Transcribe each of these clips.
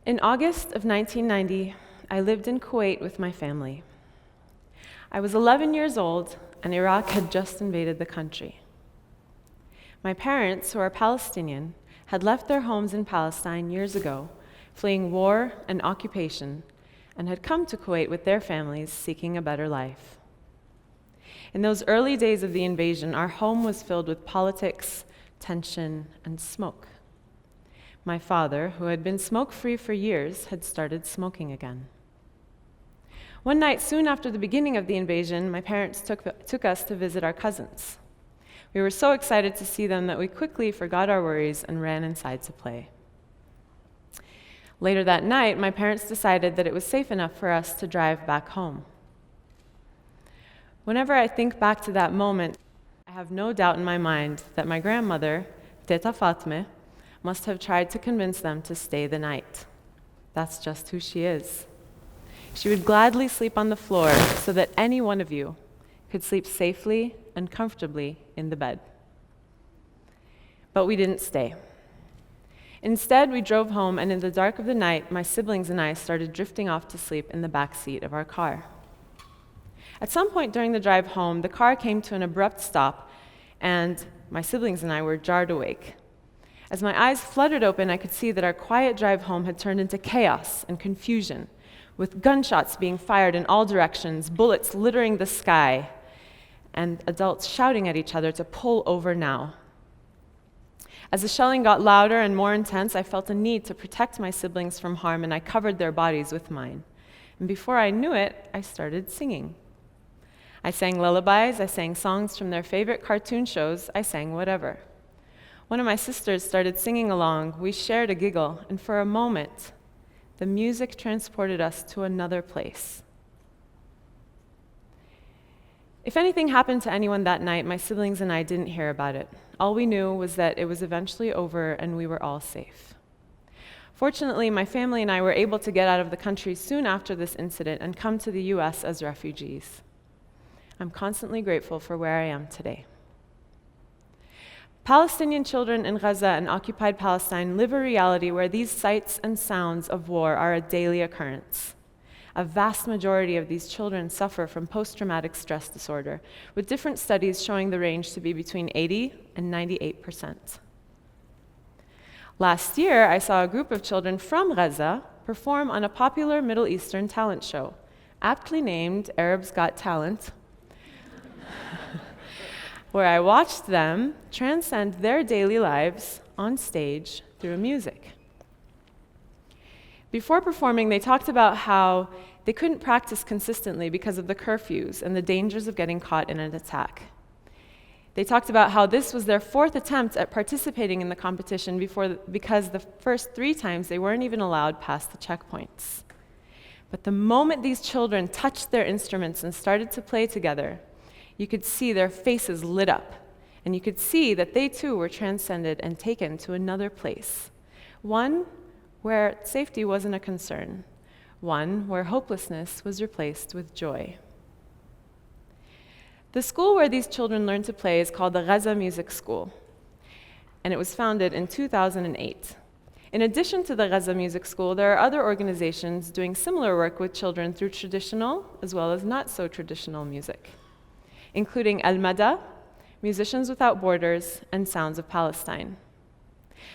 In August of 1990, I lived in Kuwait with my family. I was 11 years old, and Iraq had just invaded the country. My parents, who are Palestinian, had left their homes in Palestine years ago, fleeing war and occupation, and had come to Kuwait with their families seeking a better life. In those early days of the invasion, our home was filled with politics, tension, and smoke. My father, who had been smoke-free for years, had started smoking again. One night, soon after the beginning of the invasion, my parents took us to visit our cousins. We were so excited to see them that we quickly forgot our worries and ran inside to play. Later that night, my parents decided that it was safe enough for us to drive back home. Whenever I think back to that moment, I have no doubt in my mind that my grandmother, Teta Fatme, must have tried to convince them to stay the night. That's just who she is. She would gladly sleep on the floor so that any one of you could sleep safely and comfortably in the bed. But we didn't stay. Instead, we drove home, and in the dark of the night, my siblings and I started drifting off to sleep in the back seat of our car. At some point during the drive home, the car came to an abrupt stop, and my siblings and I were jarred awake. As my eyes fluttered open, I could see that our quiet drive home had turned into chaos and confusion, with gunshots being fired in all directions, bullets littering the sky, and adults shouting at each other to pull over now. As the shelling got louder and more intense, I felt a need to protect my siblings from harm, and I covered their bodies with mine. And before I knew it, I started singing. I sang lullabies, I sang songs from their favorite cartoon shows, I sang whatever. One of my sisters started singing along, we shared a giggle, and for a moment, the music transported us to another place. If anything happened to anyone that night, my siblings and I didn't hear about it. All we knew was that it was eventually over and we were all safe. Fortunately, my family and I were able to get out of the country soon after this incident and come to the US as refugees. I'm constantly grateful for where I am today. Palestinian children in Gaza and occupied Palestine live a reality where these sights and sounds of war are a daily occurrence. A vast majority of these children suffer from post-traumatic stress disorder, with different studies showing the range to be between 80 and 98%. Last year, I saw a group of children from Gaza perform on a popular Middle Eastern talent show, aptly named Arabs Got Talent, where I watched them transcend their daily lives on stage through music. Before performing, they talked about how they couldn't practice consistently because of the curfews and the dangers of getting caught in an attack. They talked about how this was their fourth attempt at participating in the competition because the first 3 times they weren't even allowed past the checkpoints. But the moment these children touched their instruments and started to play together, you could see their faces lit up, and you could see that they too were transcended and taken to another place. One where safety wasn't a concern. One where hopelessness was replaced with joy. The school where these children learned to play is called the Gaza Music School, and it was founded in 2008. In addition to the Gaza Music School, there are other organizations doing similar work with children through traditional as well as not so traditional music, including Al-Mada, Musicians Without Borders, and Sounds of Palestine.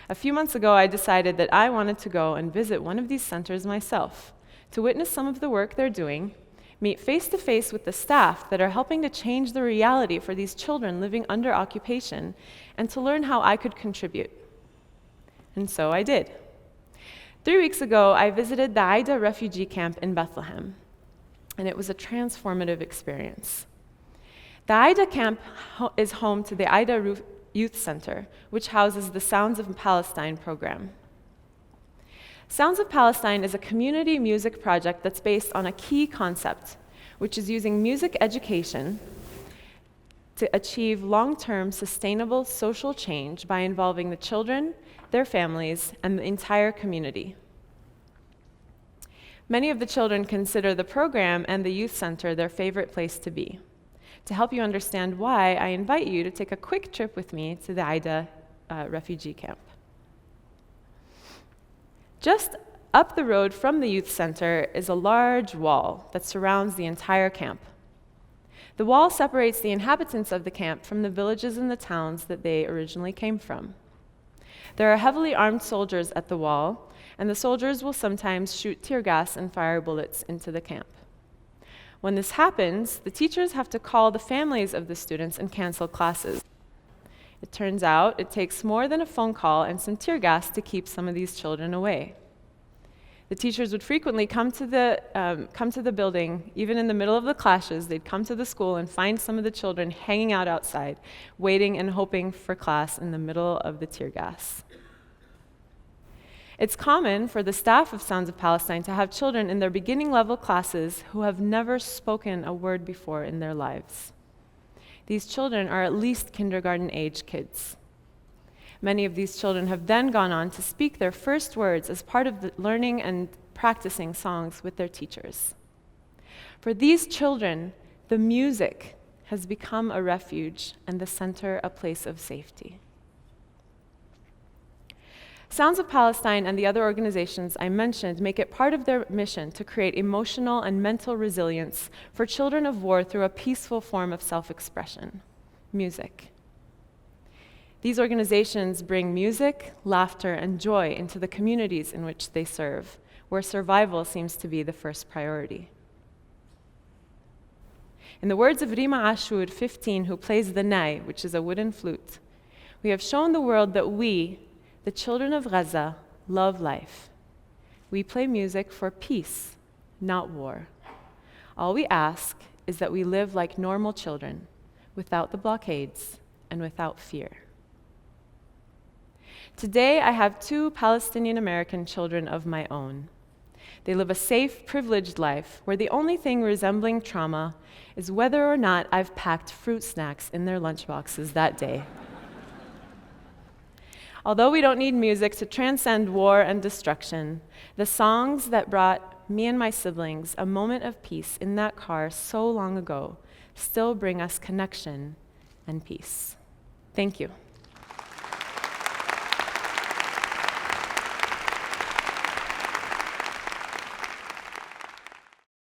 A few months ago, I decided that I wanted to go and visit one of these centers myself, to witness some of the work they're doing, meet face-to-face with the staff that are helping to change the reality for these children living under occupation, and to learn how I could contribute. And so I did. 3 weeks ago, I visited the Aida refugee camp in Bethlehem, and it was a transformative experience. The Aida camp is home to the Aida Youth Center, which houses the Sounds of Palestine program. Sounds of Palestine is a community music project that's based on a key concept, which is using music education to achieve long-term sustainable social change by involving the children, their families, and the entire community. Many of the children consider the program and the youth center their favorite place to be. To help you understand why, I invite you to take a quick trip with me to the Aida refugee camp. Just Up the road from the youth center is a large wall that surrounds the entire camp. The wall separates the inhabitants of the camp from the villages and the towns that they originally came from. There are heavily armed soldiers at the wall, and the soldiers will sometimes shoot tear gas and fire bullets into the camp. When this happens, the teachers have to call the families of the students and cancel classes. It turns out it takes more than a phone call and some tear gas to keep some of these children away. The teachers would frequently come to the building, even in the middle of the clashes. They'd come to the school and find some of the children hanging out outside, waiting and hoping for class in the middle of the tear gas. It's common for the staff of Sounds of Palestine to have children in their beginning level classes who have never spoken a word before in their lives. These children are at least kindergarten-age kids. Many of these children have then gone on to speak their first words as part of the learning and practicing songs with their teachers. For these children, the music has become a refuge and the center a place of safety. Sounds of Palestine and the other organizations I mentioned make it part of their mission to create emotional and mental resilience for children of war through a peaceful form of self-expression, music. These organizations bring music, laughter, and joy into the communities in which they serve, where survival seems to be the first priority. In the words of Rima Ashur, 15, who plays the nai, which is a wooden flute, we have shown the world that we, the children of Gaza, love life. We play music for peace, not war. All we ask is that we live like normal children, without the blockades and without fear. Today, I have 2 Palestinian American children of my own. They live a safe, privileged life where the only thing resembling trauma is whether or not I've packed fruit snacks in their lunchboxes that day. Although we don't need music to transcend war and destruction, the songs that brought me and my siblings a moment of peace in that car so long ago still bring us connection and peace. Thank you.